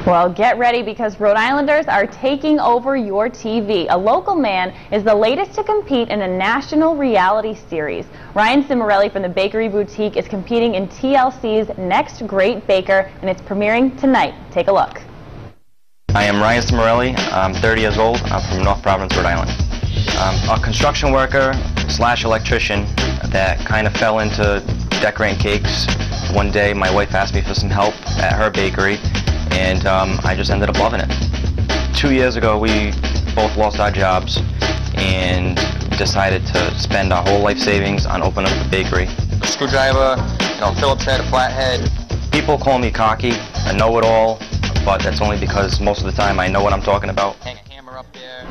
Well, get ready because Rhode Islanders are taking over your TV. A local man is the latest to compete in a national reality series. Ryan Cimarelli from the Bakery Boutique is competing in TLC's Next Great Baker, and it's premiering tonight. Take a look. I am Ryan Cimarelli. I'm 30 years old. I'm from North Providence, Rhode Island. I'm a construction worker slash electrician that kind of fell into decorating cakes. One day my wife asked me for some help at her bakery, and I just ended up loving it. 2 years ago we both lost our jobs and decided to spend our whole life savings on opening up a bakery. A screwdriver, Phillips head, a flathead. People call me cocky, a know-it-all, but that's only because most of the time I know what I'm talking about. Hang a hammer up there.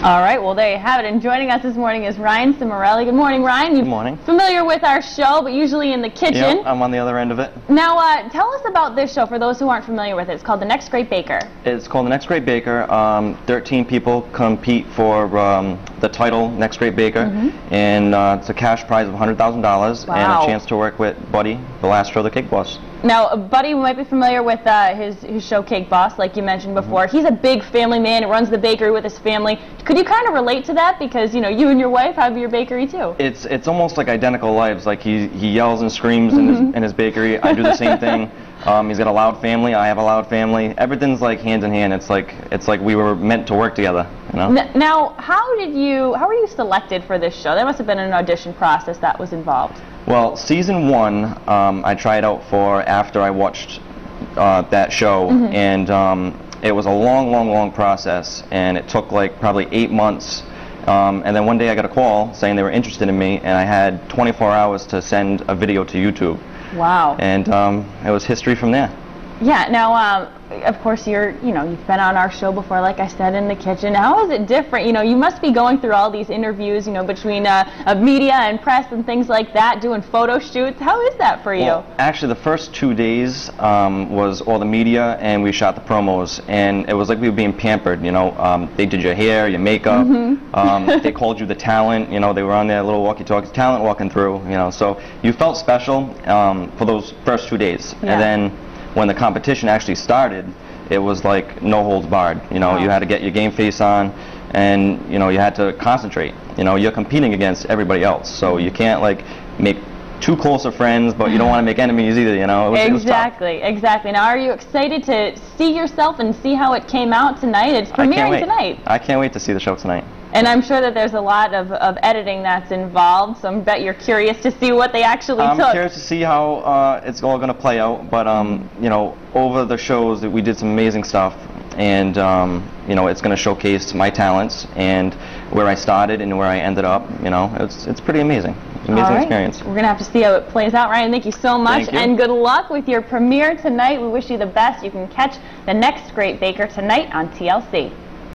All right, well, there you have it. And joining us this morning is Ryan Cimarelli. Good morning, Ryan. Good morning. Familiar with our show, but usually in the kitchen. Yep, I'm on the other end of it. Now, tell us about this show for those who aren't familiar with it. It's called The Next Great Baker. It's called The Next Great Baker. 13 people compete for the title Next Great Baker, and it's a cash prize of $100,000 and a chance to work with Buddy Belastro, the cake boss. Now, Buddy might be familiar with his show Cake Boss, like you mentioned before. He's a big family man. He runs the bakery with his family. Could you kind of relate to that? Because, you and your wife have your bakery, too. It's almost like identical lives. Like, he yells and screams in his bakery. I do the same thing. He's got a loud family. I have a loud family. Everything's like hand in hand. It's like we were meant to work together, Now, how were you selected for this show? There must have been an audition process that was involved. Well, season 1, I tried out for after I watched that show, and it was a long process, and it took like probably 8 months. And then one day I got a call saying they were interested in me, and I had 24 hours to send a video to YouTube. Wow. And it was history from there. Yeah. Now, of course, you've been on our show before, like I said, in the kitchen. How is it different? You must be going through all these interviews, between media and press and things like that, doing photo shoots. How is that for you? Well, actually, the first 2 days was all the media, and we shot the promos, and it was like we were being pampered. They did your hair, your makeup. They called you the talent. They were on their little walkie-talkies, talent walking through. So you felt special for those first 2 days, and then when the competition actually started, it was like no holds barred. You had to get your game face on, and you had to concentrate. You're competing against everybody else, so you can't make too close of friends, but you don't want to make enemies either. It was tough. Exactly. Now, are you excited to see yourself and see how it came out tonight? It's premiering tonight. I can't wait to see the show tonight. And I'm sure that there's a lot of editing that's involved, so I bet you're curious to see what they actually took. I'm curious to see how it's all going to play out, but over the shows we did some amazing stuff, and it's going to showcase my talents and where I started and where I ended up. It's pretty amazing. It's an amazing experience. We're going to have to see how it plays out. Ryan, thank you so much, and good luck with your premiere tonight. We wish you the best. You can catch The Next Great Baker tonight on TLC.